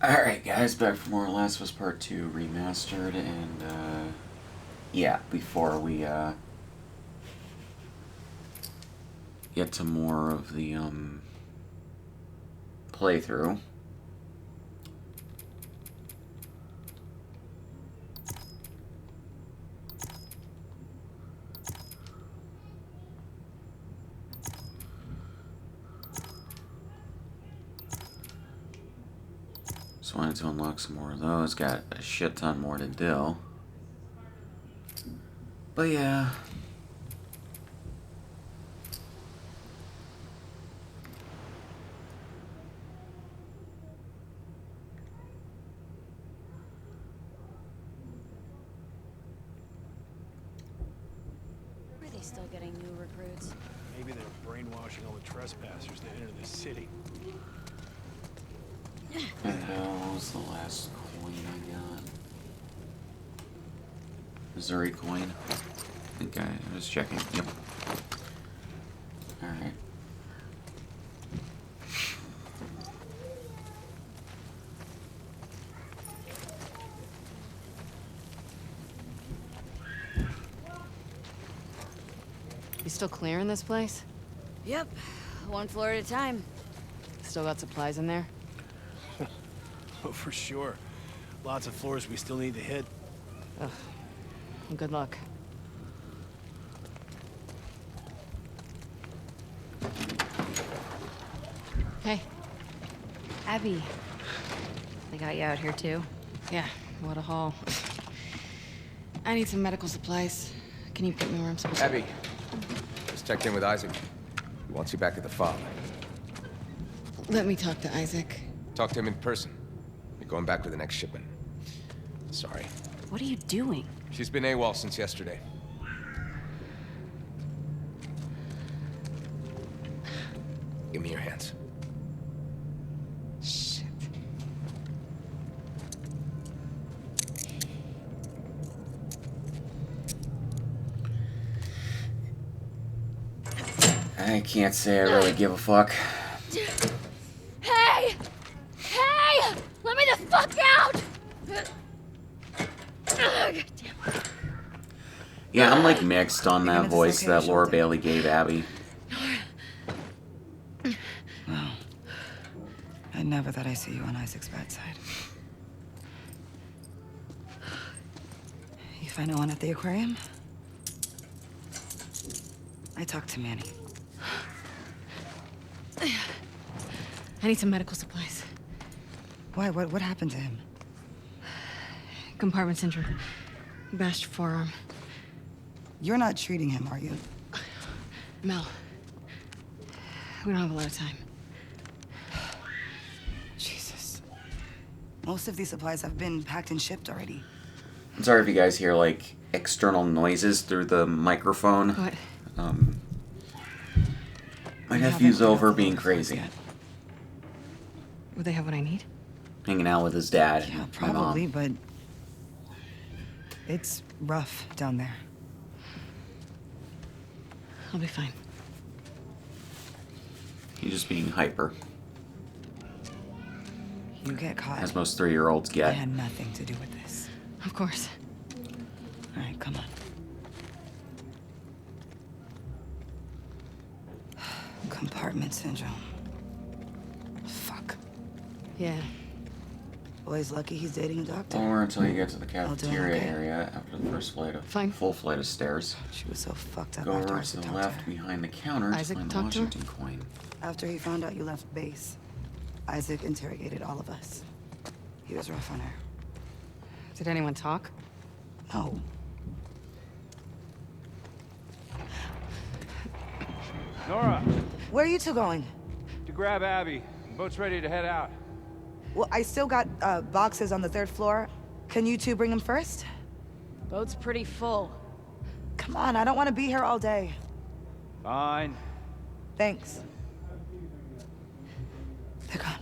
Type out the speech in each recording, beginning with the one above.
Alright guys, back for more Last of Us Part 2 Remastered, and yeah, before we get to more of the playthrough. Just wanted to unlock some more of those, got a shit ton more to do. But yeah. Are they still getting new recruits? Maybe they're brainwashing all the trespassers to enter the city. What the hell was the last coin I got? Missouri coin? I think I was checking. Yep. Alright. You still clearing this place? Yep, one floor at a time. Still got supplies in there? Oh, for sure. Lots of floors we still need to hit. Ugh. Well, good luck. Hey. Abby. They got you out here too? Yeah, what a haul. I need some medical supplies. Can you put me where I'm supposed to? Abby, just checked in with Isaac. He wants you back at the farm. Let me talk to Isaac. Talk to him in person. You're going back with the next shipment. Sorry. What are you doing? She's been AWOL since yesterday. Give me your hands. Shit. I can't say I really give a fuck. Hey! Hey! Let me the fuck out! God damn. Yeah, I'm like mixed on Thinking that if voice it's okay, that Laura Shelton? Bailey gave Abby. Well, I never thought I'd see you on Isaac's bad side. You find no one at the aquarium? I talked to Manny. I need some medical supplies. Why? What happened to him? Compartment syndrome. Bashed forearm. You're not treating him, are you? Mel. We don't have a lot of time. Jesus. Most of these supplies have been packed and shipped already. I'm sorry if you guys hear like external noises through the microphone. What? My We nephew's haven't over got the being orders crazy. yet. Would they have what I need? Hanging out with his dad. Yeah, and my mom. probably, but it's rough down there. I'll be fine. He's just being hyper, You get caught. as most 3-year-olds I get. had nothing to do with this. Of course. All right, come on. Compartment syndrome. Fuck. Yeah. Boy's lucky he's dating a doctor. Or until you get to the doing cafeteria okay. area after the first Fine. full flight of stairs. She was so fucked up Go after over I to the talked left to her. behind the counter to Isaac find the talked to her? Washington coin. After he found out you left base, Isaac interrogated all of us. He was rough on her. Did anyone talk? No. Nora, Where are you two going? to grab Abby. Boat's ready to head out. Well, I still got boxes on the 3rd floor. Can you two bring them first? Boat's pretty full. Come on, I don't want to be here all day. Fine. Thanks. They're gone.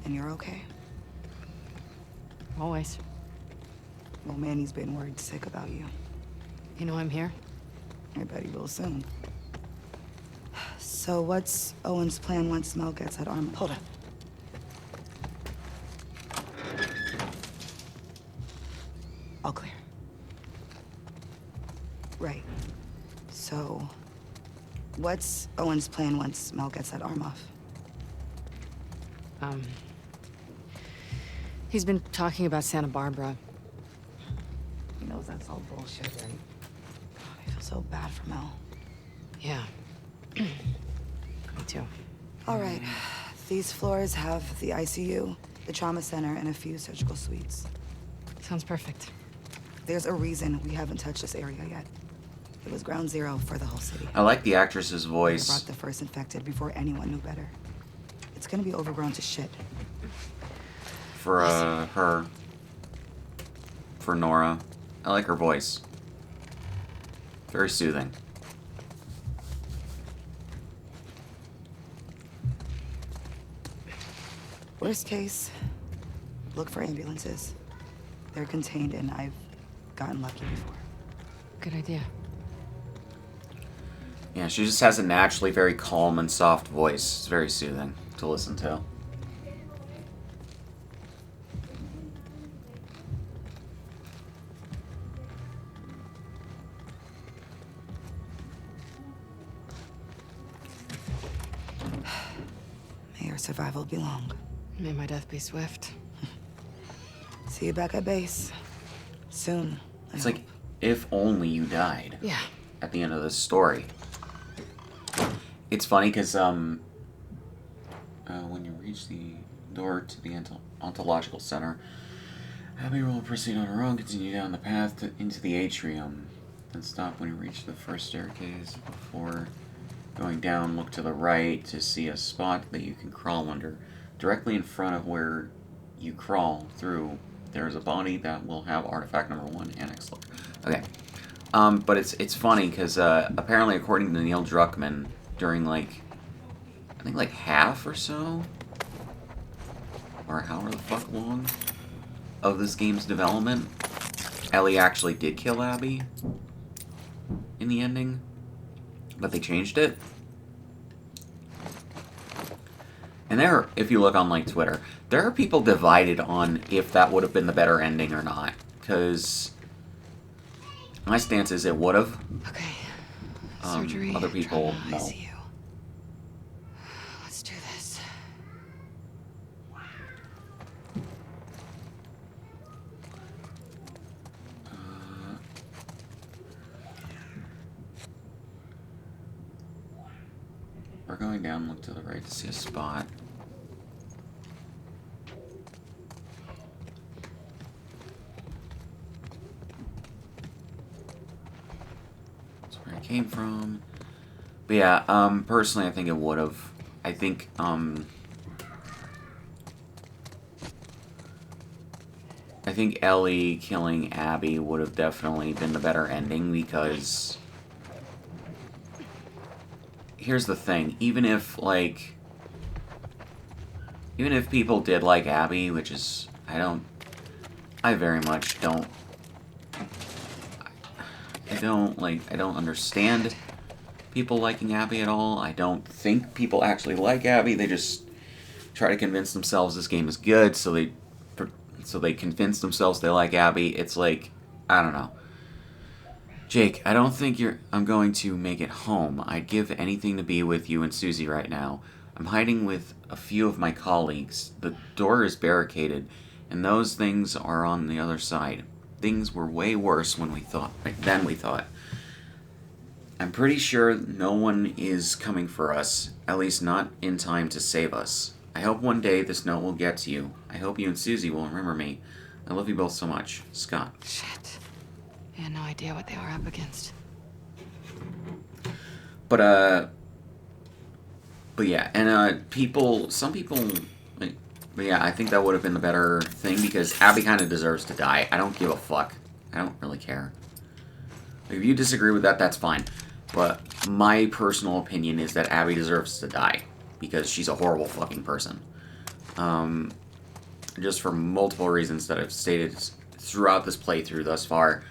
And you're okay? Always. Well, Manny's been worried sick about you. You know I'm here? I bet he will soon. So what's Owen's plan once Mel gets that armor? Hold on. All clear. Right. So, what's Owen's plan once Mel gets that arm off? He's been talking about Santa Barbara. He knows that's all bullshit, right? God, I feel so bad for Mel. Yeah. Me too. All right. These floors have the ICU, the trauma center, and a few surgical suites. Sounds perfect. There's a reason we haven't touched this area yet. It was ground zero for the whole city. I like the actress's They voice. brought the first infected before anyone knew better. It's gonna be overgrown to shit. For her. For Nora. I like her voice. Very soothing. Worst case, look for ambulances. They're contained and I've gotten lucky before. Good idea. Yeah, she just has a naturally very calm and soft voice. It's very soothing to listen to. May your survival be long. May my death be swift. See you back at base. Soon. I It's hope. like, if only you died Yeah. at the end of this story. It's funny because, when you reach the door to the ontological center, Abby will proceed on her own, continue down the path into the atrium, then stop when you reach the first staircase. Before going down, look to the right to see a spot that you can crawl under. Directly in front of where you crawl through, there's a body that will have artifact number 1 annex look. Okay. But it's funny because apparently, according to Neil Druckmann, during I think half or so, or however the fuck long, of this game's development, Ellie actually did kill Abby in the ending, but they changed it. And if you look on Twitter, there are people divided on if that would have been the better ending or not, because my stance is it would have. Okay. Surgery. Other people, trauma, no. ICU. Let's do this. We're going down, look to the right to see a spot. That's where I came from. But yeah, personally I think it would have. I think, Ellie killing Abby would have definitely been the better ending because here's the thing, even if people did like Abby, which is, I very much don't, I don't understand people liking Abby at all. I don't think people actually like Abby. They just try to convince themselves this game is good, so they convince themselves they like Abby. It's I don't know. Jake, I don't think I'm going to make it home. I'd give anything to be with you and Susie right now. I'm hiding with a few of my colleagues. The door is barricaded, and those things are on the other side. Things were way worse than we thought. I'm pretty sure no one is coming for us, at least not in time to save us. I hope one day this note will get to you. I hope you and Susie will remember me. I love you both so much. Scott. Shit. I had no idea what they were up against. But yeah, and some people, but yeah, I think that would have been the better thing because Abby kind of deserves to die. I don't give a fuck. I don't really care. If you disagree with that, that's fine. But my personal opinion is that Abby deserves to die because she's a horrible fucking person. Just for multiple reasons that I've stated throughout this playthrough thus far.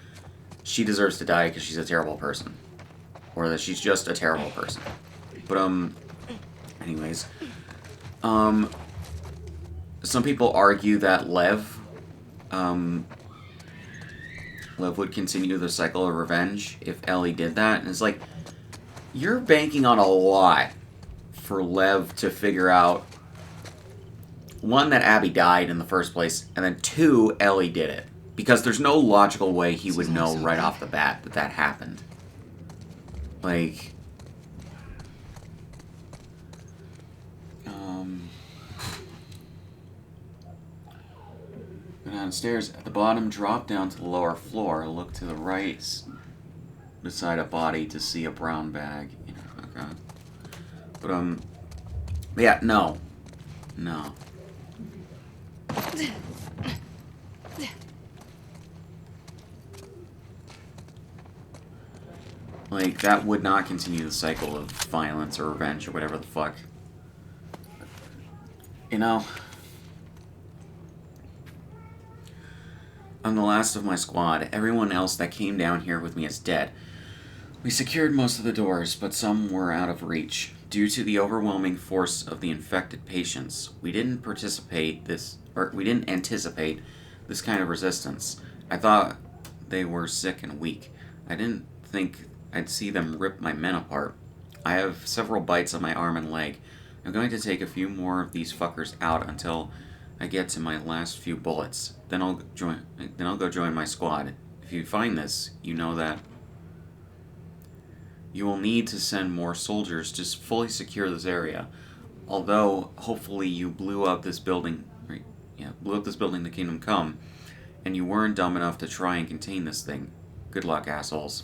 She deserves to die because she's a terrible person. Or that she's just a terrible person. But, anyways. Some people argue that Lev would continue the cycle of revenge if Ellie did that. And it's like, you're banking on a lot for Lev to figure out, one, that Abby died in the first place, and then two, Ellie did it. Because there's no logical way he would know right off the bat that that happened. Like... Go downstairs. At the bottom, drop down to the lower floor. Look to the right beside a body to see a brown bag. You know, okay. But, yeah, no. No. Like, that would not continue the cycle of violence or revenge or whatever the fuck. You know? I'm the last of my squad. Everyone else that came down here with me is dead. We secured most of the doors, but some were out of reach. Due to the overwhelming force of the infected patients, we didn't anticipate this kind of resistance. I thought they were sick and weak. I didn't think I'd see them rip my men apart. I have several bites on my arm and leg. I'm going to take a few more of these fuckers out until I get to my last few bullets. Then I'll go join my squad. If you find this, you know that you will need to send more soldiers to fully secure this area. Although, hopefully you blew up this building, the Kingdom Come, and you weren't dumb enough to try and contain this thing. Good luck, assholes.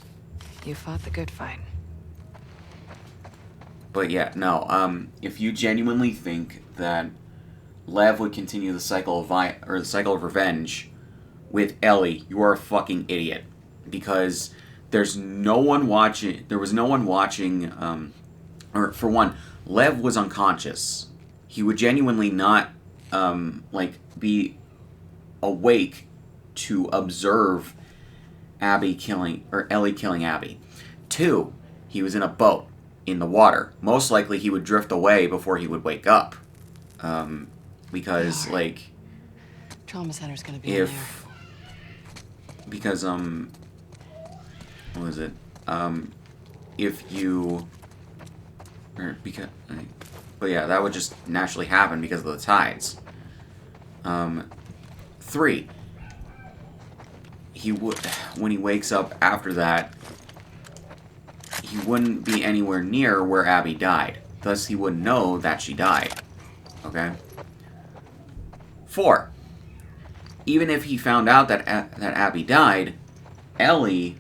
You fought the good fight. But yeah, no, if you genuinely think that Lev would continue the cycle of revenge with Ellie, you are a fucking idiot. Because there was no one watching, or for one, Lev was unconscious. He would genuinely not, be awake to observe Ellie killing Abby. Two, he was in a boat in the water. Most likely he would drift away before he would wake up. Because, like... Trauma center's gonna be in there. Because, what was it? If you... But yeah, that would just naturally happen because of the tides. 3. He would... When he wakes up after that, he wouldn't be anywhere near where Abby died. Thus, he wouldn't know that she died. Okay? 4. Even if he found out that Abby died, he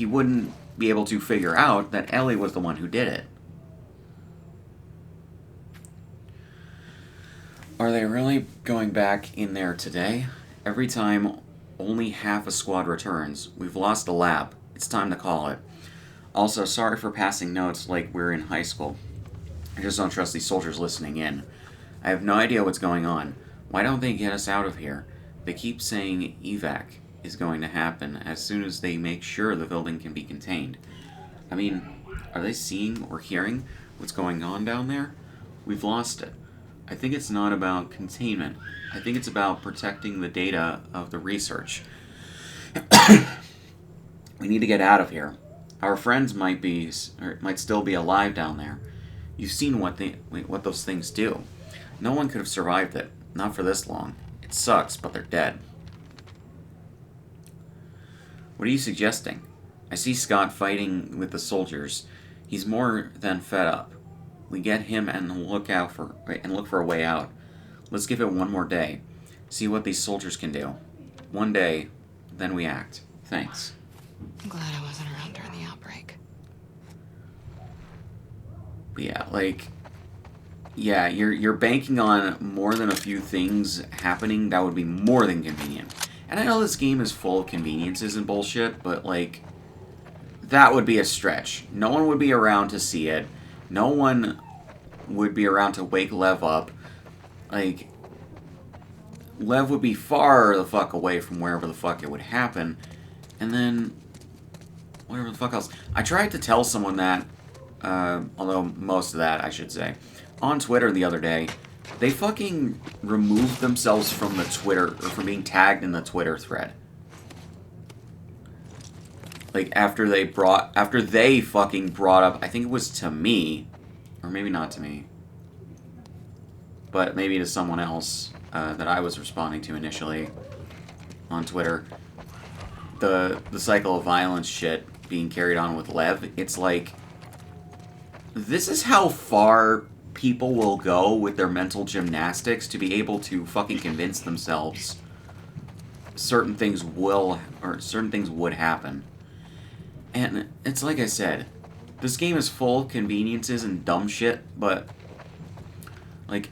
wouldn't be able to figure out that Ellie was the one who did it. Are they really going back in there today? Every time only half a squad returns. We've lost the lab. It's time to call it. Also, sorry for passing notes like we're in high school. I just don't trust these soldiers listening in. I have no idea what's going on. Why don't they get us out of here? They keep saying evac is going to happen as soon as they make sure the building can be contained. I mean, are they seeing or hearing what's going on down there? We've lost it. I think it's not about containment. I think it's about protecting the data of the research. We need to get out of here. Our friends might still be alive down there. You've seen what those things do. No one could have survived it. Not for this long. It sucks, but they're dead. What are you suggesting? I see Scott fighting with the soldiers. He's more than fed up. We get him and look for a way out. Let's give it one more day. See what these soldiers can do. One day, then we act. Thanks. I'm glad I wasn't around during the outbreak. But yeah, you're banking on more than a few things happening that would be more than convenient. And I know this game is full of conveniences and bullshit, but like, that would be a stretch. No one would be around to see it. No one would be around to wake Lev up. Like, Lev would be far the fuck away from wherever the fuck it would happen. And then, whatever the fuck else. I tried to tell someone that although most of that, I should say, on Twitter the other day, they fucking removed themselves from the Twitter, or from being tagged in the Twitter thread. Like, after they fucking brought up, I think it was to me, or maybe not to me, but maybe to someone else that I was responding to initially on Twitter, the cycle of violence shit being carried on with Lev. It's like, this is how far people will go with their mental gymnastics to be able to fucking convince themselves certain things would happen. And it's like I said, this game is full of conveniences and dumb shit, but, like,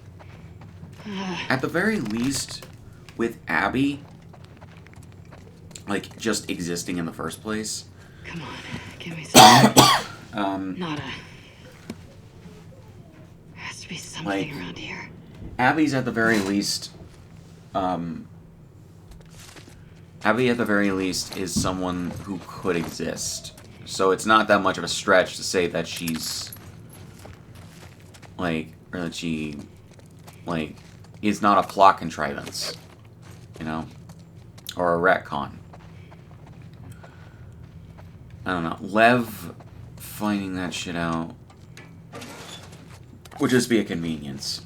at the very least, with Abby, like, just existing in the first place. Come on, give me some. Nada. There has to be something like, around here. Abby's at the very least, Abby at the very least is someone who could exist. So it's not that much of a stretch to say that she's, like, or that she, like, is not a plot contrivance, you know? Or a retcon. I don't know. Lev finding that shit out would just be a convenience.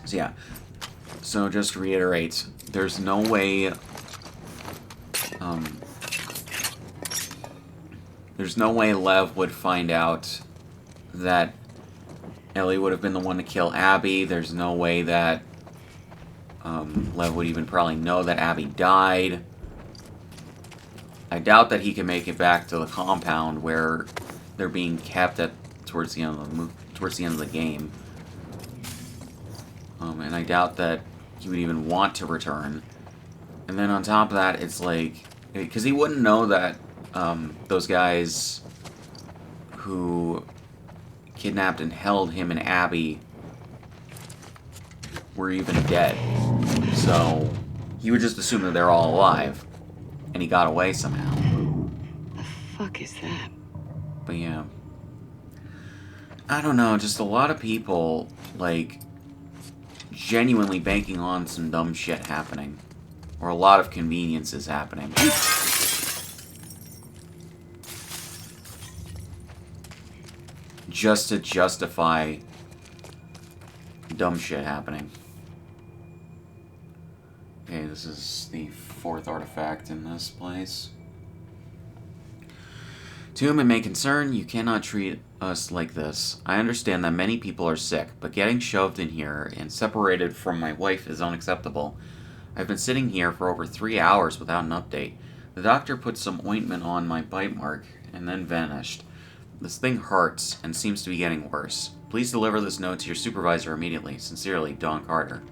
So yeah. So just to reiterate, there's no way, there's no way Lev would find out that Ellie would have been the one to kill Abby. There's no way that Lev would even probably know that Abby died. I doubt that he can make it back to the compound where they're being kept at towards the end of the game. And I doubt that he would even want to return. And then on top of that, it's like, because he wouldn't know that those guys who kidnapped and held him and Abby were even dead. So he would just assume that they're all alive. And he got away somehow. The fuck is that? But yeah. I don't know, just a lot of people, like, genuinely banking on some dumb shit happening. Or a lot of conveniences happening. Just to justify dumb shit happening. Okay, this is the fourth artifact in this place. To whom it may concern, you cannot treat us like this. I understand that many people are sick, but getting shoved in here and separated from my wife is unacceptable. I've been sitting here for over 3 hours without an update. The doctor put some ointment on my bite mark and then vanished. This thing hurts and seems to be getting worse. Please deliver this note to your supervisor immediately. Sincerely, Don Carter.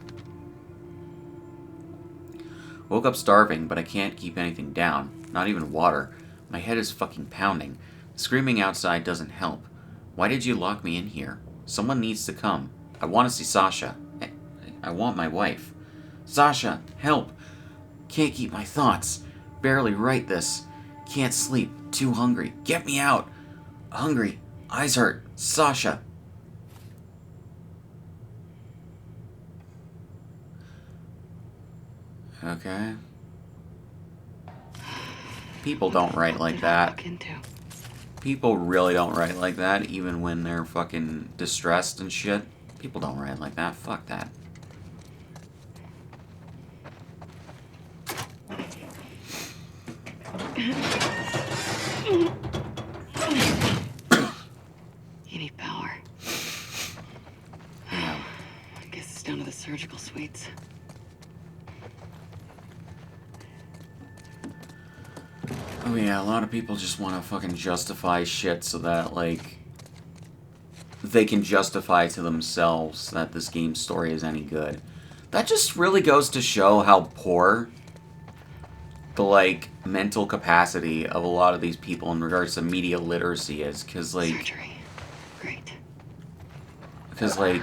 Woke up starving, but I can't keep anything down. Not even water. My head is fucking pounding. Screaming outside doesn't help. Why did you lock me in here? Someone needs to come. I want to see Sasha. I want my wife. Sasha, help! Can't keep my thoughts. Barely write this. Can't sleep. Too hungry. Get me out! Hungry. Eyes hurt. Sasha. Okay. People don't write like that. People really don't write like that, even when they're fucking distressed and shit. People don't write like that. Fuck that. You need power. Yeah. I guess it's down to the surgical suites. Oh yeah, a lot of people just want to fucking justify shit so that, like, they can justify to themselves that this game's story is any good. That just really goes to show how poor the, like, mental capacity of a lot of these people in regards to media literacy is, because, like... Surgery. Great. Because, like,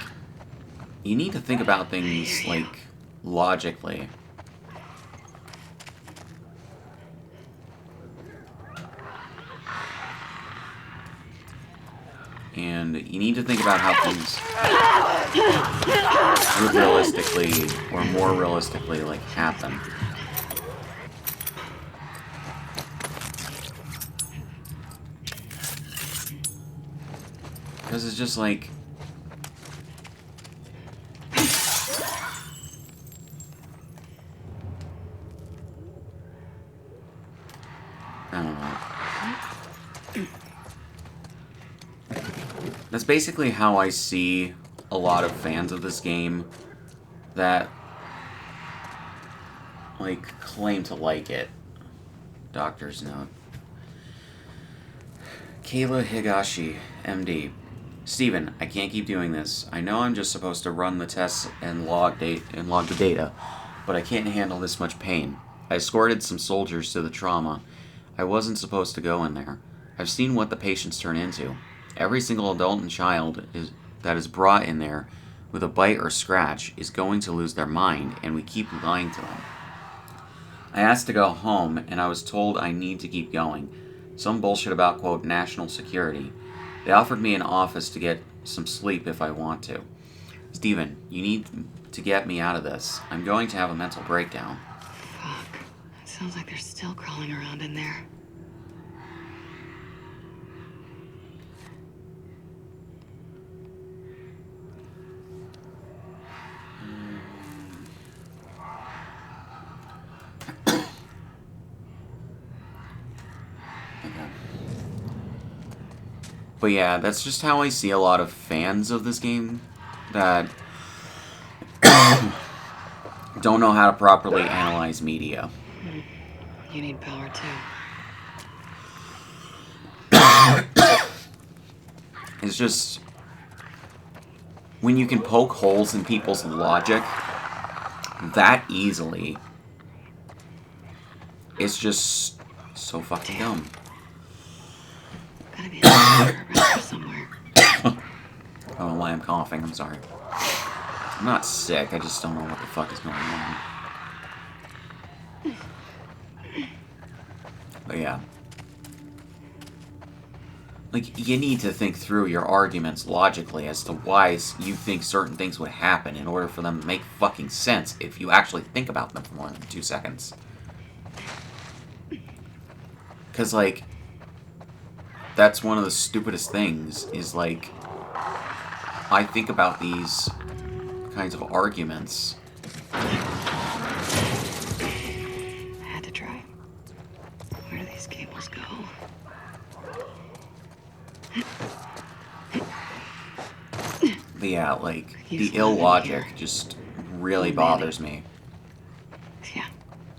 you need to think about things, like, logically. And you need to think about how things would realistically, or more realistically, like, happen. Because it's just like... I don't know. That's basically how I see a lot of fans of this game that, like, claim to like it. Doctor's note. Kayla Higashi, MD. Steven, I can't keep doing this. I know I'm just supposed to run the tests and log the data, but I can't handle this much pain. I escorted some soldiers to the trauma. I wasn't supposed to go in there. I've seen what the patients turn into. Every single adult and child that is brought in there with a bite or scratch is going to lose their mind, and we keep lying to them. I asked to go home, and I was told I need to keep going. Some bullshit about, quote, national security. They offered me an office to get some sleep if I want to. Steven, you need to get me out of this. I'm going to have a mental breakdown. Fuck. It sounds like they're still crawling around in there. But yeah, that's just how I see a lot of fans of this game that don't know how to properly analyze media. You need power too. It's just... when you can poke holes in people's logic that easily, it's just so fucking dumb. Gotta be a around here somewhere. I don't know why I'm coughing, I'm sorry. I'm not sick, I just don't know what the fuck is going on. But yeah. Like, you need to think through your arguments logically as to why you think certain things would happen in order for them to make fucking sense if you actually think about them for more than 2 seconds. Because, like, that's one of the stupidest things, is, like, I think about these kinds of arguments. I had to try. Where do these cables go? But yeah, like, the illogic just really bothers me. Yeah,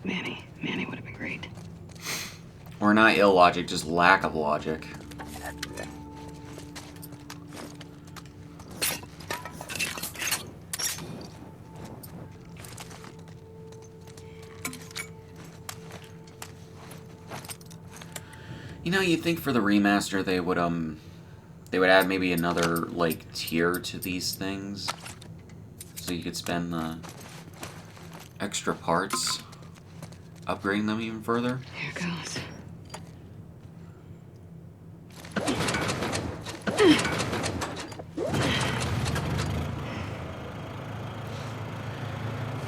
Manny would have been great. Or not illogic, just lack of logic. You know, you'd think for the remaster they would add maybe another, like, tier to these things. So you could spend the extra parts upgrading them even further. Here goes.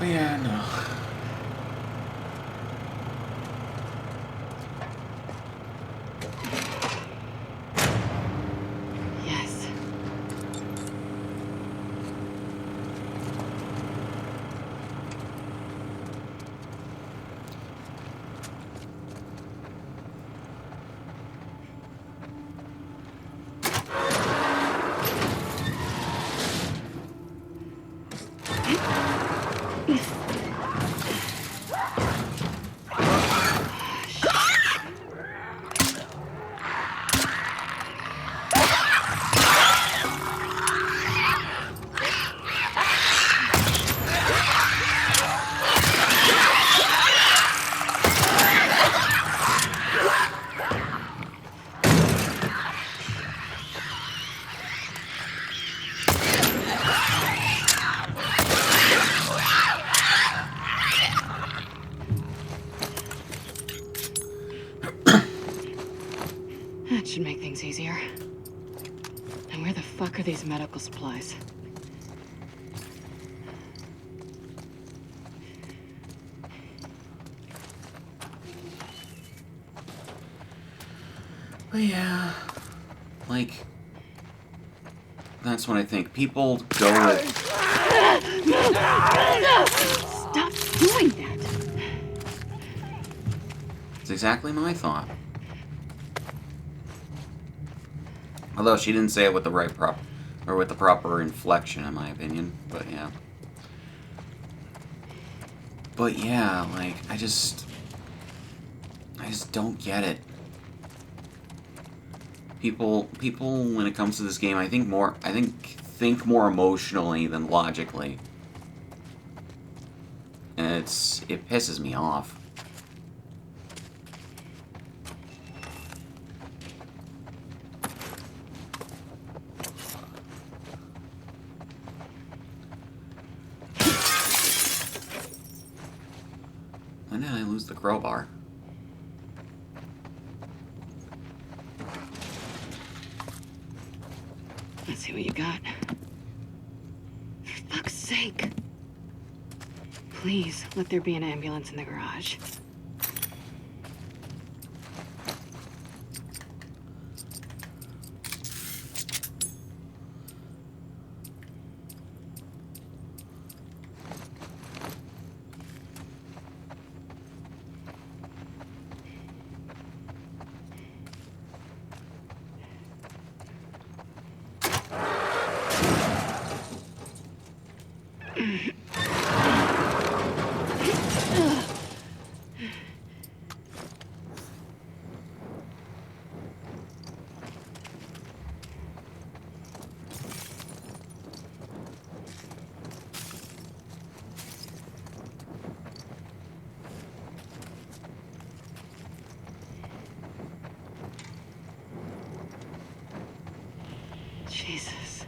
But yeah, no. Yes. That should make things easier. And where the fuck are these medical supplies? But yeah, like, that's what I think. People go with... Stop doing that! It's exactly my thought. Although she didn't say it with the right or with the proper inflection, in my opinion. But yeah. But yeah, like, I just don't get it. People, when it comes to this game, I think more emotionally than logically. And it pisses me off. When did I lose the crowbar? Let's see what you got. For fuck's sake. Please, let there be an ambulance in the garage. Jesus.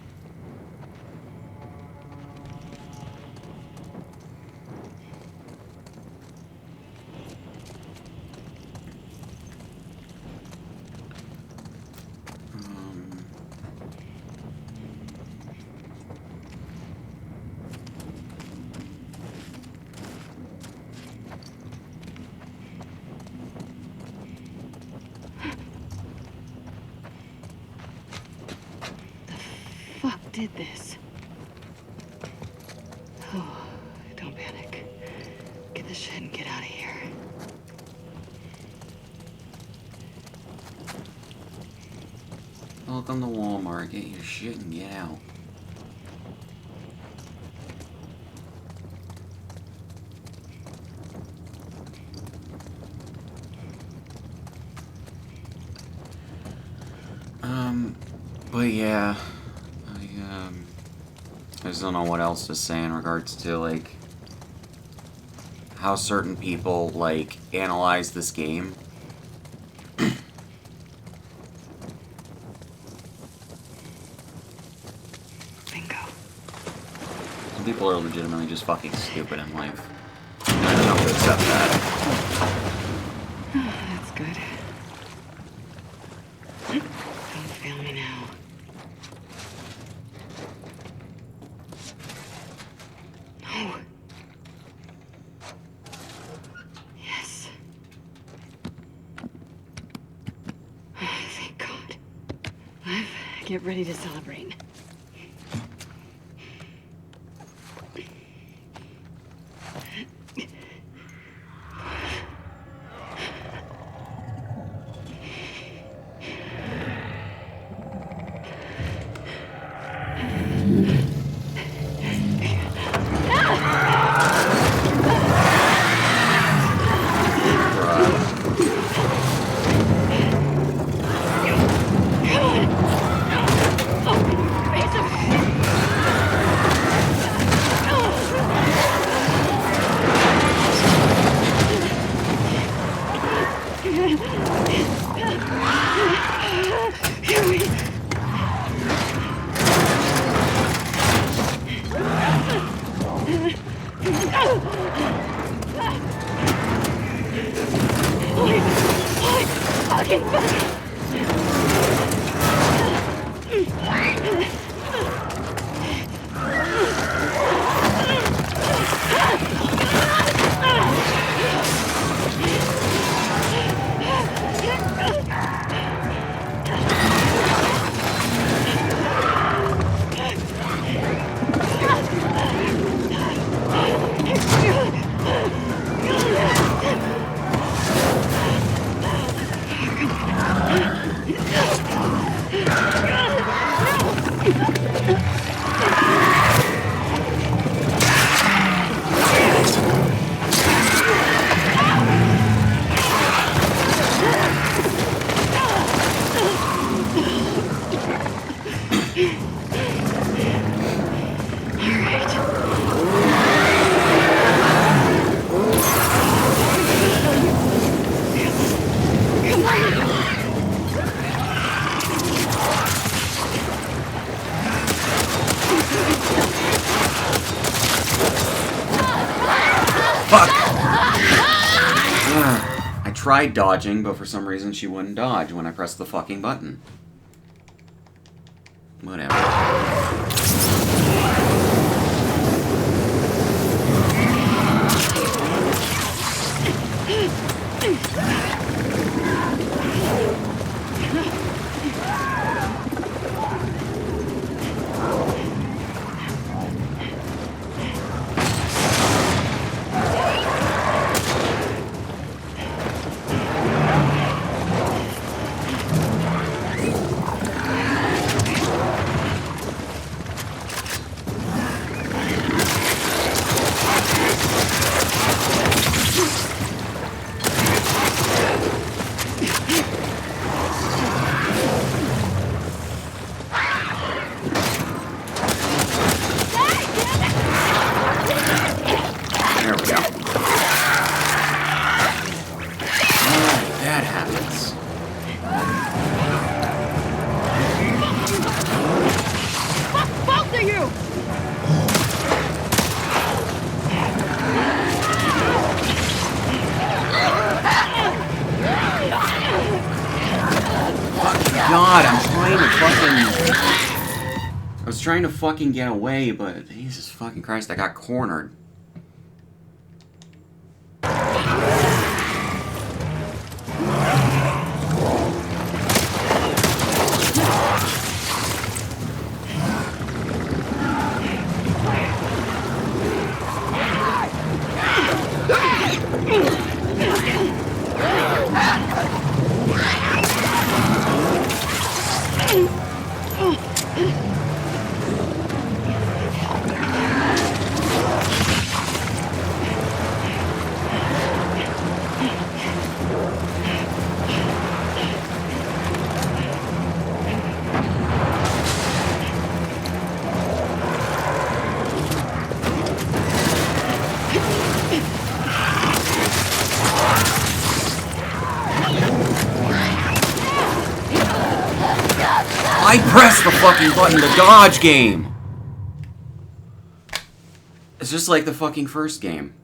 Fuck did this? Oh, don't panic. Get the shit and get out of here. Welcome to Walmart. Get your shit and get out. But yeah, I just don't know what else to say in regards to, like, how certain people, like, analyze this game. Bingo. Some people are legitimately just fucking stupid in life. I don't have to accept that. That's good. Don't fail me now. No. Yes. Thank God. Get ready to celebrate. I tried dodging, but for some reason she wouldn't dodge when I pressed the fucking button. Whatever. There we go. Alright, that happens. Both of you! God, I'm trying to fucking... I was trying to fucking get away, but Jesus fucking Christ, I got cornered. I pressed the fucking button to dodge game! It's just like the fucking first game.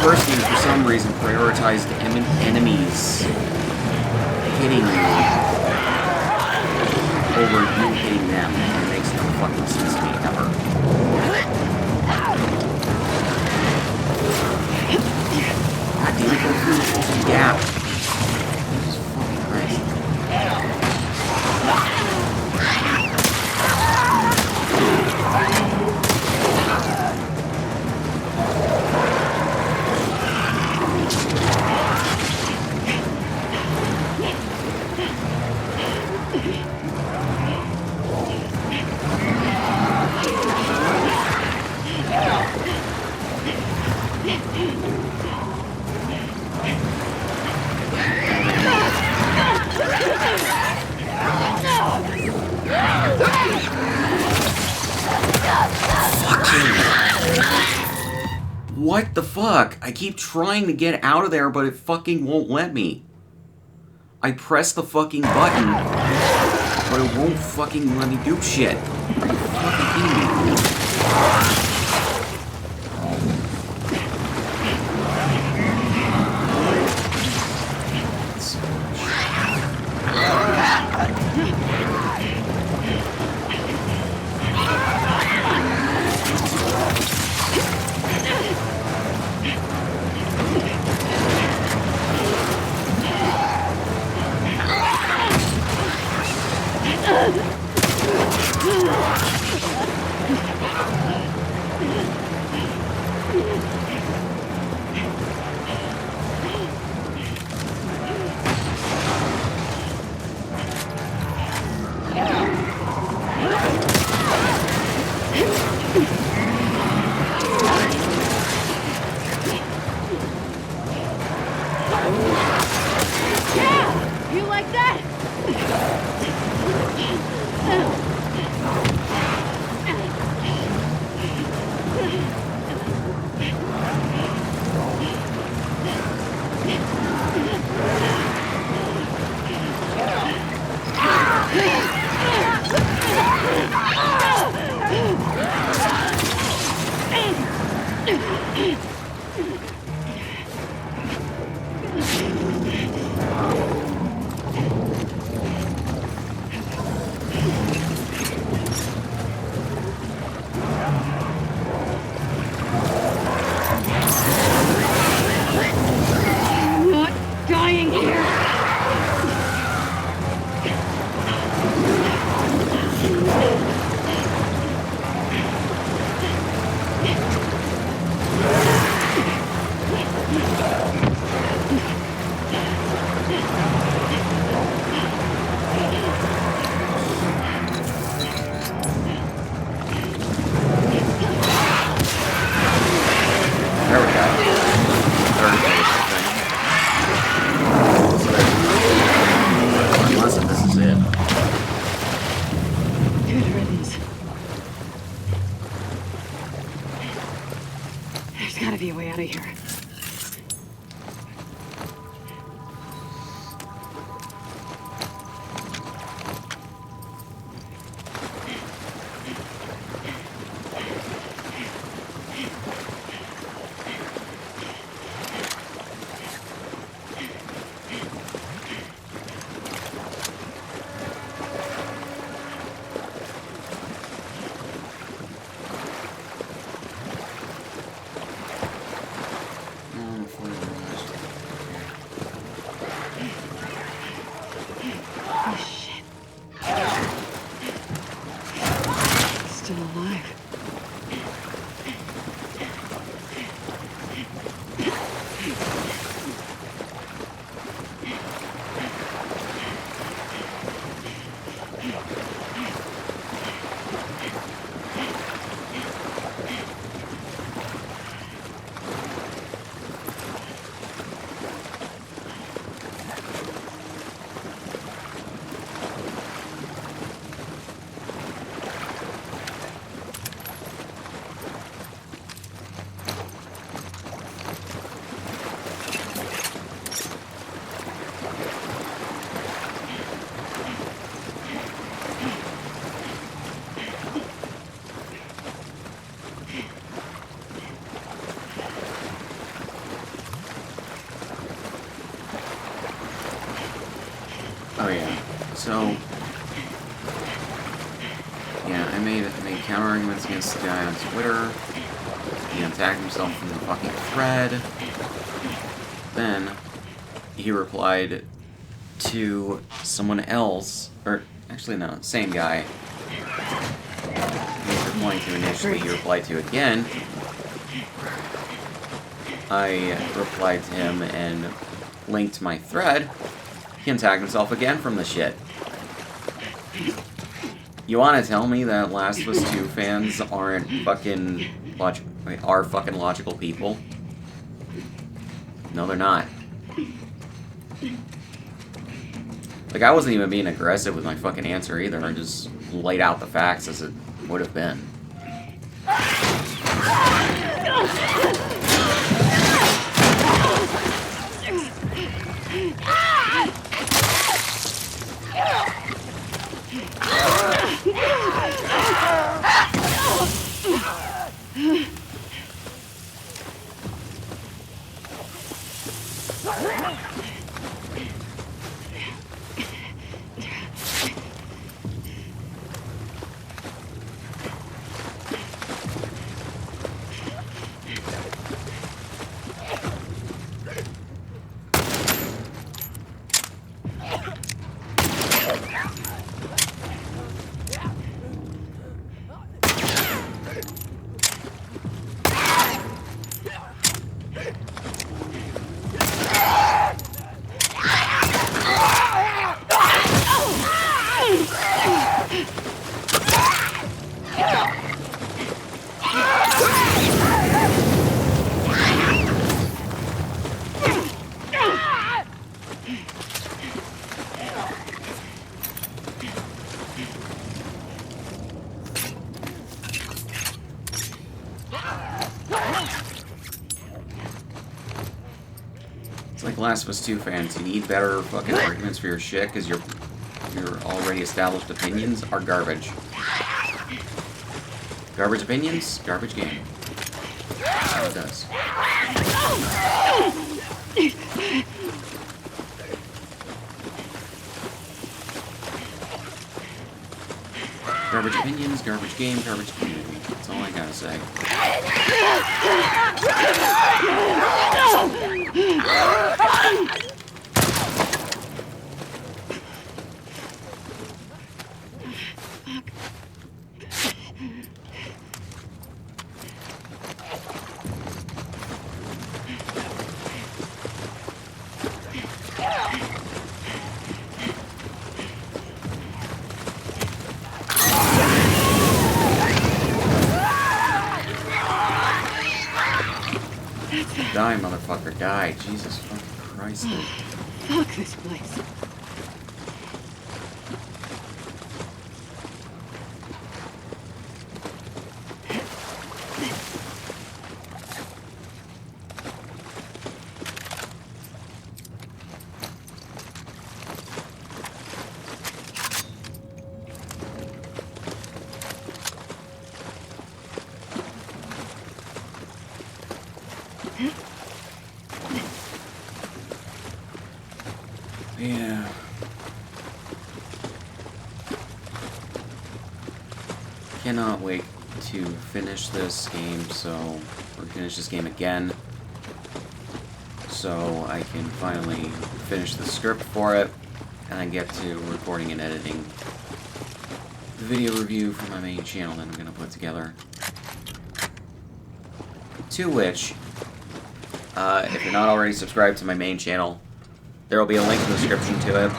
First game, for some reason, prioritized enemies hitting you over you hitting them. It makes no fucking sense to me, ever. God damn it, go through the fucking gap. Jesus fucking Christ. What the fuck? I keep trying to get out of there, but it fucking won't let me. I press the fucking button, but it won't fucking let me do shit. Are you fucking kidding me? There we go. Third phase, I think. So unless this is it. Good riddance. There's gotta be a way out of here. Oh shit. Still alive. Oh yeah. So yeah, I made counter arguments against the guy on Twitter. He attacked himself from the fucking thread. Then he replied to someone else, or actually no, same guy. He was replying to initially, he replied to again. I replied to him and linked my thread. He can tag himself again from the shit. You want to tell me that Last of Us 2 fans aren't fucking are fucking logical people? No, they're not. Like, I wasn't even being aggressive with my fucking answer either. I just laid out the facts as it would have been. like Last of Us 2 fans, you need better fucking arguments for your shit because your already established opinions are garbage. Garbage opinions, garbage game. That's how it does. Garbage opinions, garbage game, garbage community. That's all I gotta say. Die, motherfucker, die. Jesus fucking Christ, dude. Fuck this place. Yeah. Cannot wait to finish this game, or finish this game again, so I can finally finish the script for it, and then get to recording and editing the video review for my main channel that I'm going to put together. To which, if you're not already subscribed to my main channel, there will be a link in the description to it.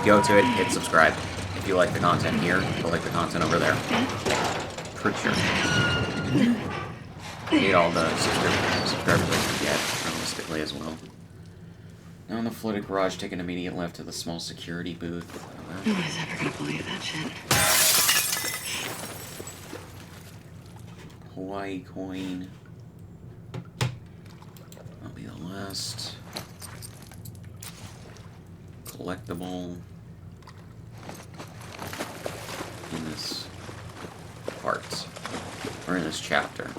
Go to it, hit subscribe. If you like the content here, you'll like the content over there. Pretty sure. Need all the subscribers I can get, realistically, as well. Now in the flooded garage, take an immediate left to the small security booth. Nobody's ever gonna believe that shit. Hawaii coin. That'll be the last collectible in this part, or in this chapter.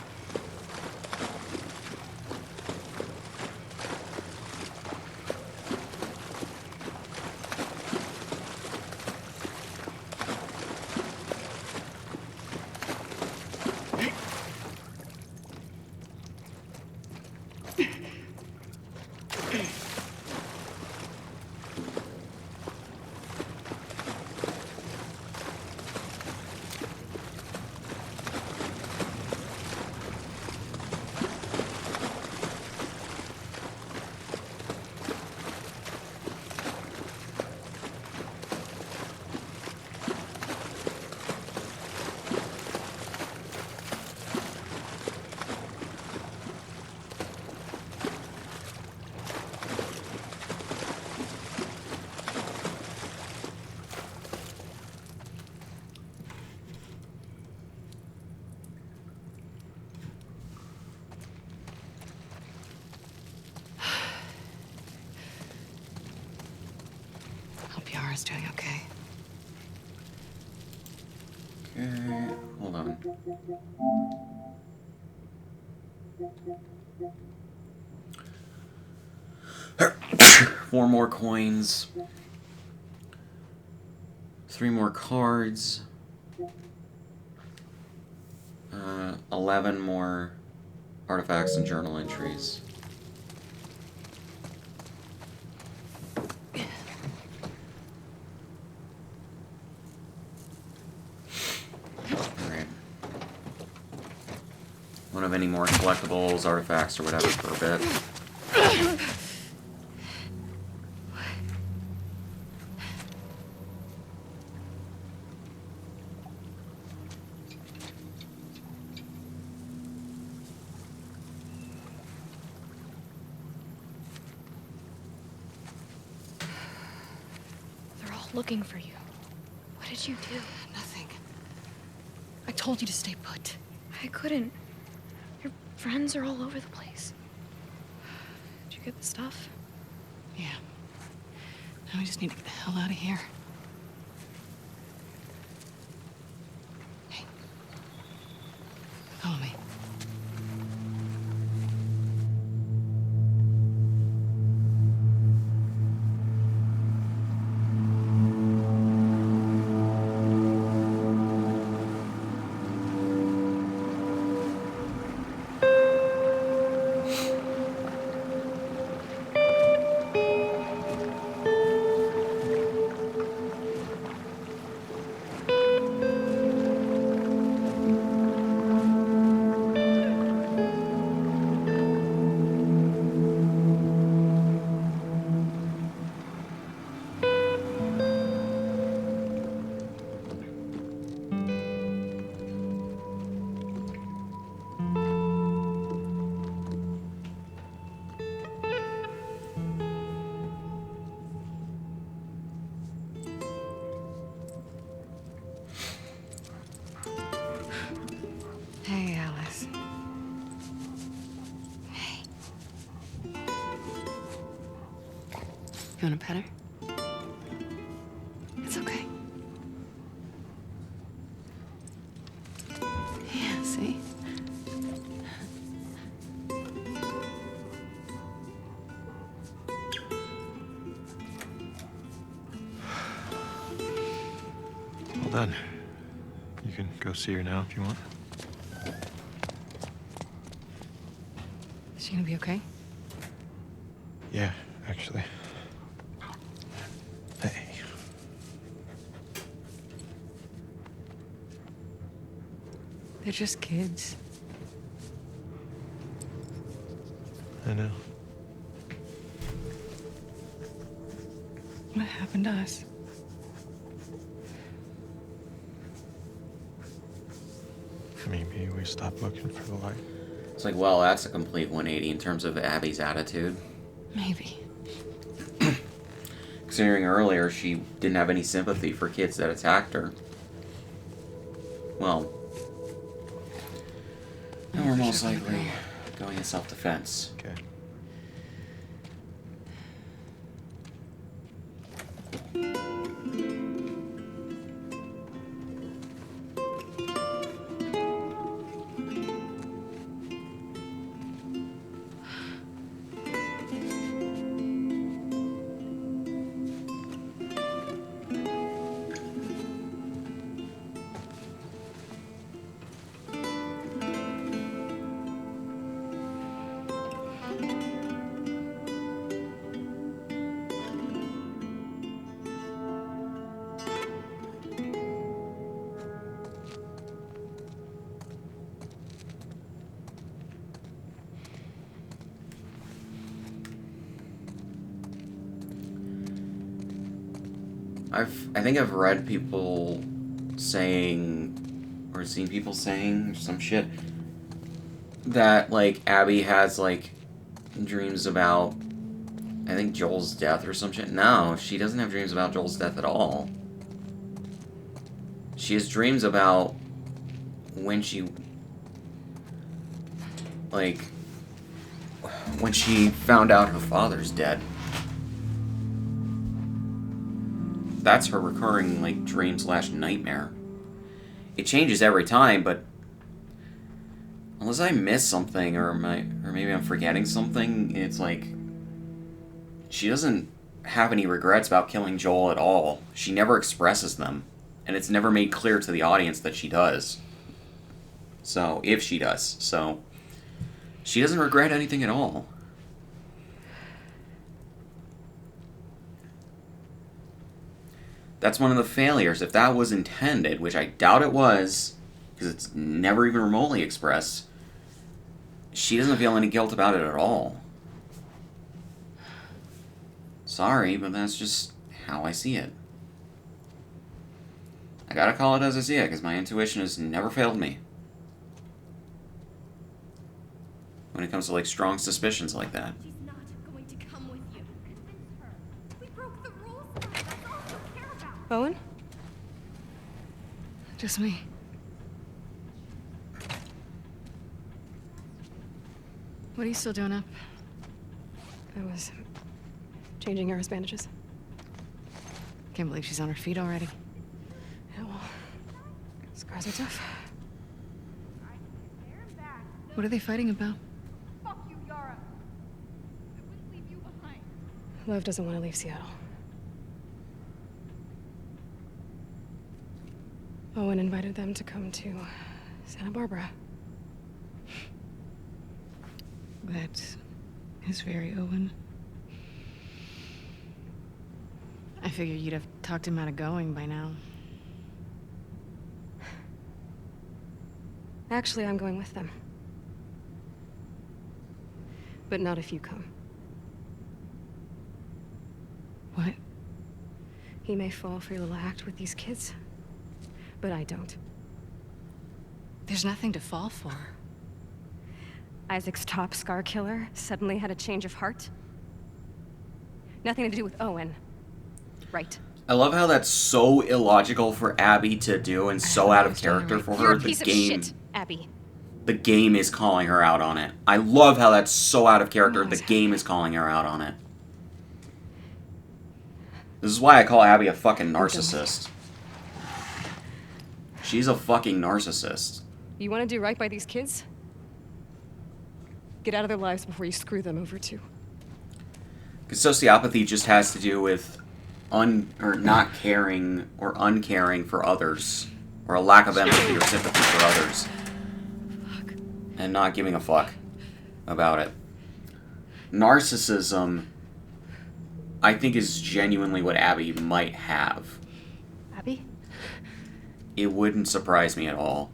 Hope Yara's doing okay. Okay, hold on. Four more coins. 3 more cards. 11 more artifacts and journal entries. Alright. Won't have any more collectibles, artifacts, or whatever for a bit. They're all looking for you. What did you do? Nothing. I told you to stay put. I couldn't. Your friends are all over the place. Did you get the stuff? Yeah. Now we just need to get the hell out of here. Hey. Follow me. Hey, Alice. Hey. You want to pet her? It's okay. Yeah, see? Well done. You can go see her now if you want. Is she gonna be okay? Yeah, actually. Hey. They're just kids. I know. What happened to us? Maybe we stopped looking for the light. It's like, well, that's a complete 180 in terms of Abby's attitude. Maybe. Considering earlier she didn't have any sympathy for kids that attacked her. Well, then we're most likely going in self-defense. Okay. I think I've read people saying, or seen people saying some shit, that, like, Abby has, like, dreams about, I think, Joel's death or some shit. No, she doesn't have dreams about Joel's death at all. She has dreams about when she, like, when she found out her father's dead. That's her recurring, like, dream/nightmare. It changes every time, but unless I miss something or maybe I'm forgetting something, it's like she doesn't have any regrets about killing Joel at all. She never expresses them, and it's never made clear to the audience that she does. So, if she does. So, she doesn't regret anything at all. That's one of the failures. If that was intended, which I doubt it was, because it's never even remotely expressed, she doesn't feel any guilt about it at all. Sorry, but that's just how I see it. I gotta call it as I see it, because my intuition has never failed me. When it comes to, like, strong suspicions like that. She's not going to come with you. Convince her. We broke the rules. That's all you care about. Bowen? Just me. What are you still doing up? I was Changing Yara's bandages. Can't believe she's on her feet already. Yeah, well, scars are tough. What are they fighting about? Fuck you, Yara. I wouldn't leave you behind. Lev doesn't want to leave Seattle. Owen invited them to come to Santa Barbara. That is very Owen. I figured you'd have talked him out of going by now. Actually, I'm going with them. But not if you come. What? He may fall for your little act with these kids, but I don't. There's nothing to fall for. Isaac's top scar killer suddenly had a change of heart. Nothing to do with Owen. Right. I love how that's so illogical for Abby to do and so out of character for You're her. a The piece of game, shit, Abby. the game is calling her out on it. I love how that's so out of character. Come The on, game is calling her out on it. This is why I call Abby a fucking narcissist. She's a fucking narcissist. You want to do right by these kids? Get out of their lives before you screw them over too. Because sociopathy just has to do with not caring or uncaring for others, or a lack of empathy or sympathy for others, and not giving a fuck about it. Narcissism, I think, is genuinely what Abby might have. Abby? It wouldn't surprise me at all.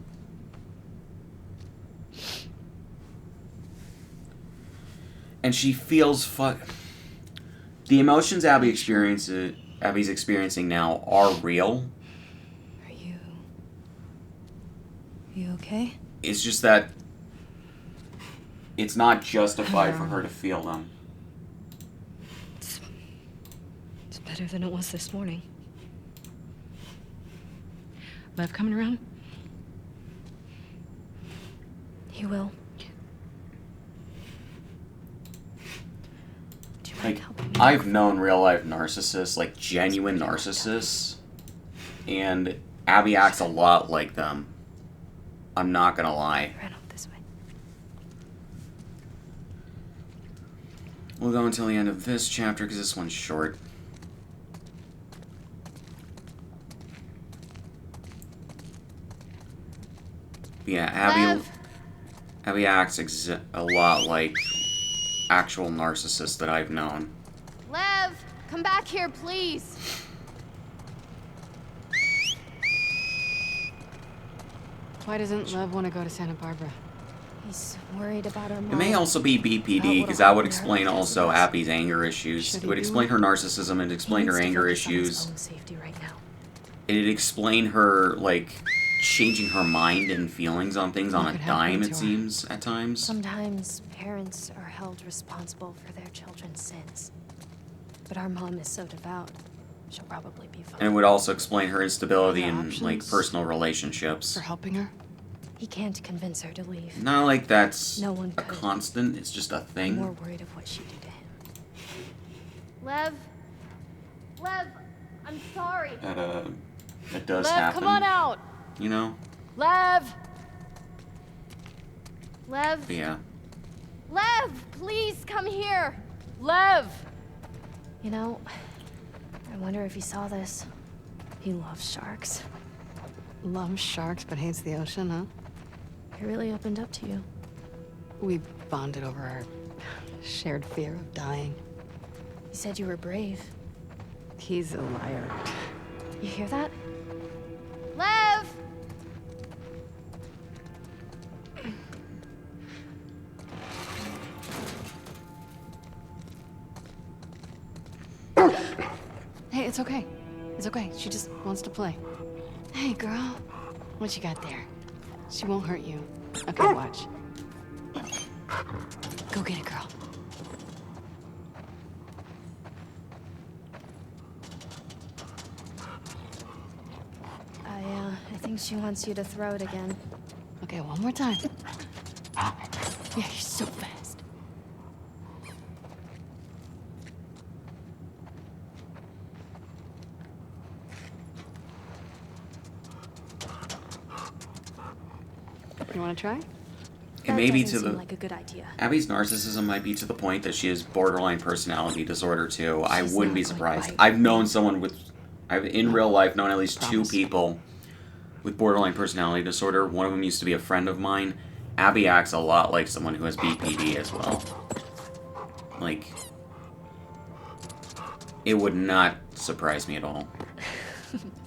And she feels the emotions Abby's experiencing now are real. Are you okay? It's just that it's not justified for her to feel them. It's better than it was this morning. Lev coming around? He will. Do you mind Like, helping me? I've known real life narcissists, like genuine narcissists, and Abby acts a lot like them. I'm not gonna lie. Ran off this way. We'll go until the end of this chapter because this one's short. But yeah, Abby acts a lot like actual narcissists that I've known. Lev, come back here, please. Why doesn't Lev want to go to Santa Barbara? He's worried about our mom. It may also be BPD, because that would explain also Abby's anger issues. It would explain her narcissism and explain her anger issues. Safety right now. It'd explain her, like, changing her mind and feelings on things on a dime, it seems, at times. Sometimes parents are held responsible for their children's sins. But our mom is so devout, she'll probably be fine. And it would also explain her instability in, Options like, personal relationships. For helping her? He can't convince her to leave. Not like that's No one a could. constant, it's just a I'm more thing. worried of what she'd do to him. Lev, I'm sorry. That does Lev, happen. come on out. You know? Lev, But yeah. Lev, please come here. Lev. You know, I wonder if he saw this. He loves sharks. Loves sharks but hates the ocean, huh? He really opened up to you. We bonded over our shared fear of dying. He said you were brave. He's a liar. You hear that? Lev. Hey, it's okay. It's okay. She just wants to play. Hey, girl. What you got there? She won't hurt you. Okay, watch. Go get it, girl. I think she wants you to throw it again. Okay, one more time. Yeah, you're so fast. You want to try? It may be to doesn't the seem like a good idea. Abby's narcissism might be to the point that she has borderline personality disorder too. I She's wouldn't not be going surprised. right. I've known someone with, I've in real life known at least two Promise. people with borderline personality disorder. One of them used to be a friend of mine. Abby acts a lot like someone who has BPD as well. Like, it would not surprise me at all.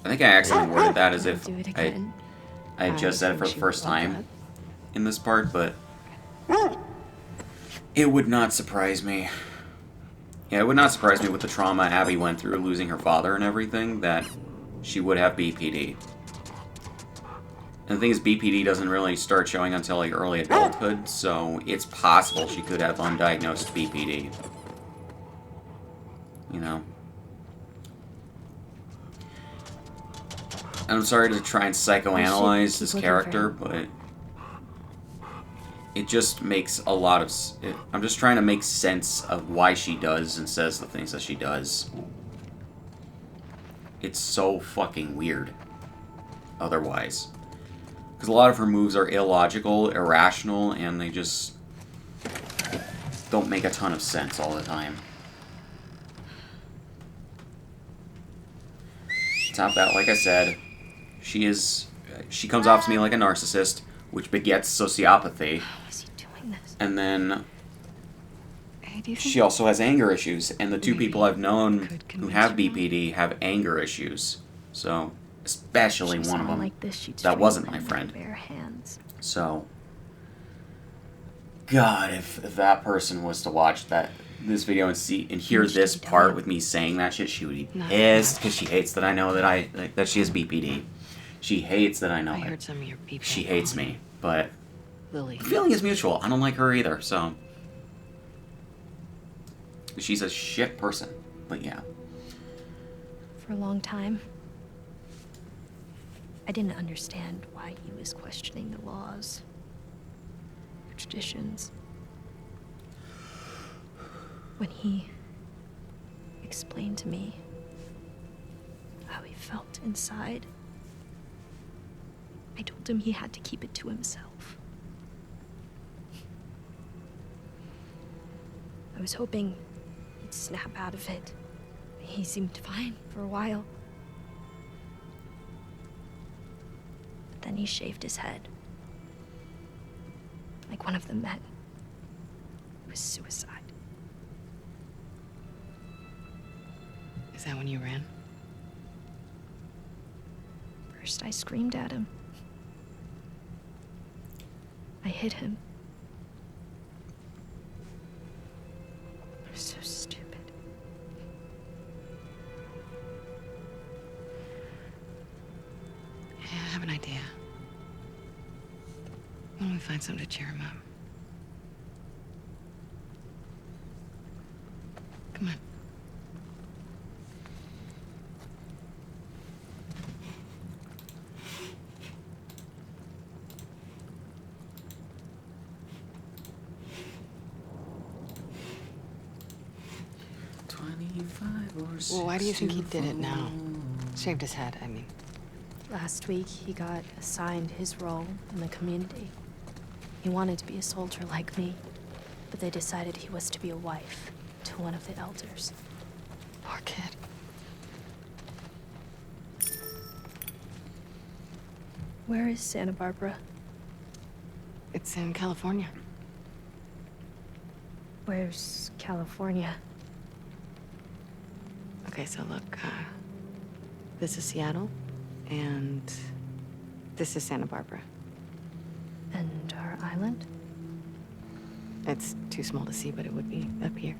I think I accidentally worded that as if Do it I again. had just said it for the think she first would love time that. in this part, but it would not surprise me. Yeah, it would not surprise me with the trauma Abby went through losing her father and everything that she would have BPD. And the thing is, BPD doesn't really start showing until like early adulthood, so it's possible she could have undiagnosed BPD. You know? And I'm sorry to try and psychoanalyze keep this looking for character, him. but it just makes a lot of... I'm just trying to make sense of why she does and says the things that she does. It's so fucking weird. Otherwise. Because a lot of her moves are illogical, irrational, and they just don't make a ton of sense all the time. Top that, like I said, she comes off to me like a narcissist, which begets sociopathy. How is he doing this? And then Hey, do you think she also has anger issues, and the two maybe people I've known could who convince have your mom? BPD have anger issues. So, especially She's one of someone them like this, she'd that strangle wasn't him my with friend. Bare hands. So, God, if that person was to watch this video and hear What should this we tell part you? with me saying that shit, she would be Not pissed much. because she hates that I know that she has BPD. She hates that I know I it. heard some of your people. She hates me, but Lily. the feeling is mutual. I don't like her either, so she's a shit person. But yeah, For a long time, I didn't understand why he was questioning the laws, the traditions. When he explained to me how he felt inside, I told him he had to keep it to himself. I was hoping he'd snap out of it. He seemed fine for a while. But then he shaved his head. Like one of the men. It was suicide. Is that when you ran? First, I screamed at him. I hit him. I was so stupid. Yeah, I have an idea. Why don't we find something to cheer him up? Come on. Well, why do you think he did it now? Shaved his head, I mean. Last week, he got assigned his role in the community. He wanted to be a soldier like me, but they decided he was to be a wife to one of the elders. Poor kid. Where is Santa Barbara? It's in California. Where's California? Okay, so look, this is Seattle, and this is Santa Barbara. And our island? It's too small to see, but it would be up here.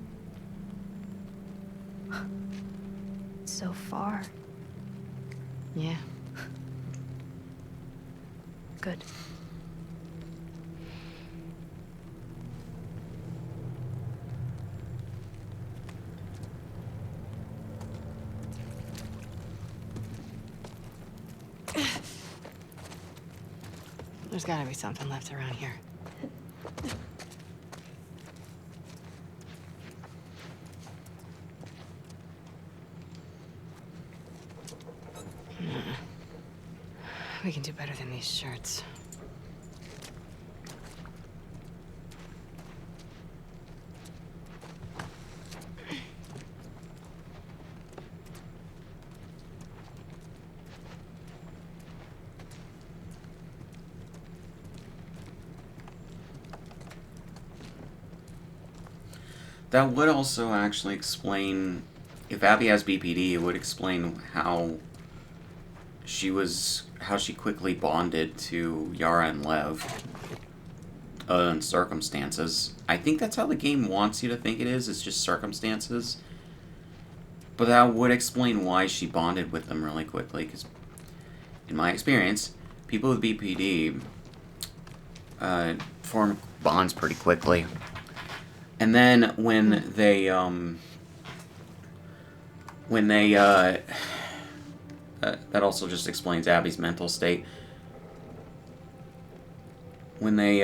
It's so far. Yeah. Good. There's gotta be something left around here. We can do better than these shirts. That would also actually explain, if Abby has BPD, it would explain how she quickly bonded to Yara and Lev. Other than circumstances. I think that's how the game wants you to think it is. It's just circumstances. But that would explain why she bonded with them really quickly. Because, in my experience, people with BPD form bonds pretty quickly. And then when they that also just explains Abby's mental state. When they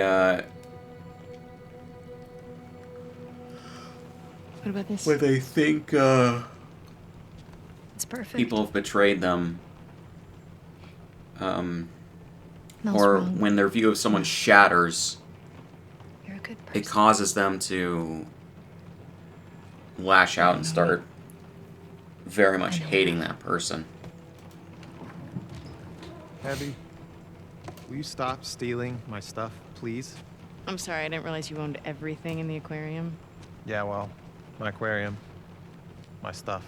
What about this? when they think It's perfect. people have betrayed them, Mel's or wrong. when their view of someone shatters, You're a good person. it causes them to lash out and start very much hating that person. Abby, will you stop stealing my stuff, please? I'm sorry, I didn't realize you owned everything in the aquarium. Yeah, well, my aquarium, my stuff.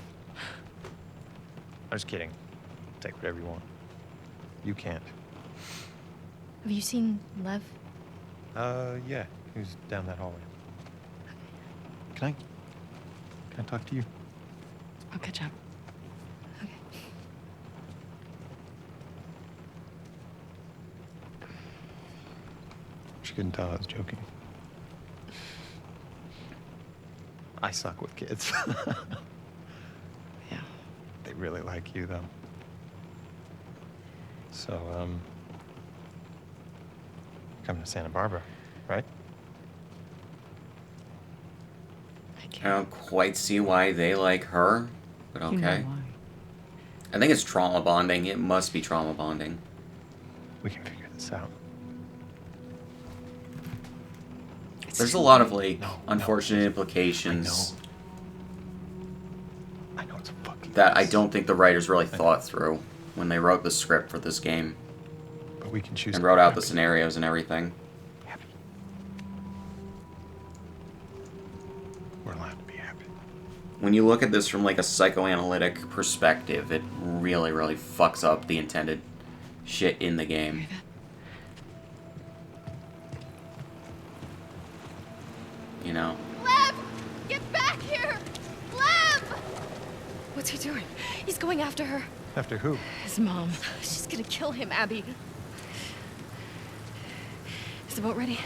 I'm just kidding. Take whatever you want. You can't. Have you seen Lev? Yeah, he was down that hallway. Can I talk to you? I'll catch up. Okay. She couldn't tell I was joking. I suck with kids. Yeah. They really like you, though. So, coming to Santa Barbara, right? I don't quite see why they like her, but You know okay. why. I think it's trauma bonding. It must be trauma bonding. We can figure this out. There's a lot of, like, No, unfortunate no. implications I know it's a fucking that I mess, don't think the writers really thought through when they wrote the script for this game but we can choose and to wrote be out the happy. scenarios and everything. Happy. We're allowed to be happy. When you look at this from, like, a psychoanalytic perspective, it really, really fucks up the intended shit in the game. You know? Lev! Get back here! Lev! What's he doing? He's going after her. After who? His mom. She's gonna kill him, Abby. Is the boat ready?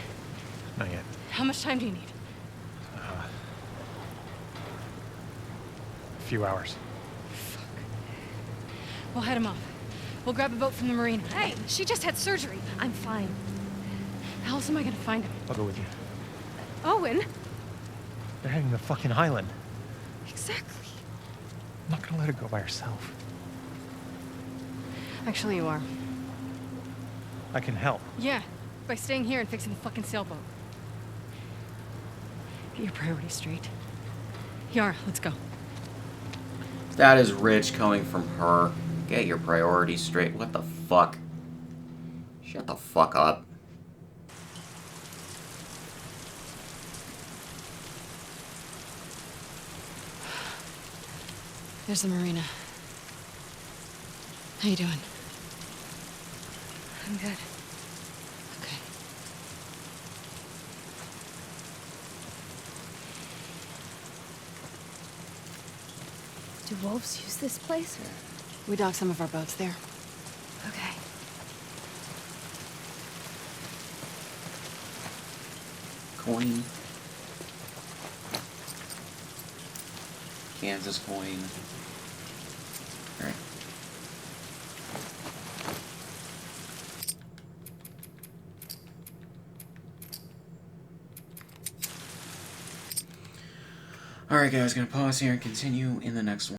Not yet. How much time do you need? A few hours. We'll head him off. We'll grab a boat from the marina. Hey, she just had surgery. I'm fine. How else am I gonna find him? I'll go with you. Owen? They're heading to the fucking island. Exactly. I'm not gonna let her go by herself. Actually, you are. I can help. Yeah, by staying here and fixing the fucking sailboat. Get your priorities straight. Yara, let's go. That is rich coming from her. Get your priorities straight. What the fuck? Shut the fuck up. There's the marina. How you doing? I'm good. Okay. Do wolves use this place? We dock some of our boats there. Okay. Coin. Kansas coin. Alright. Alright guys, gonna pause here and continue in the next one.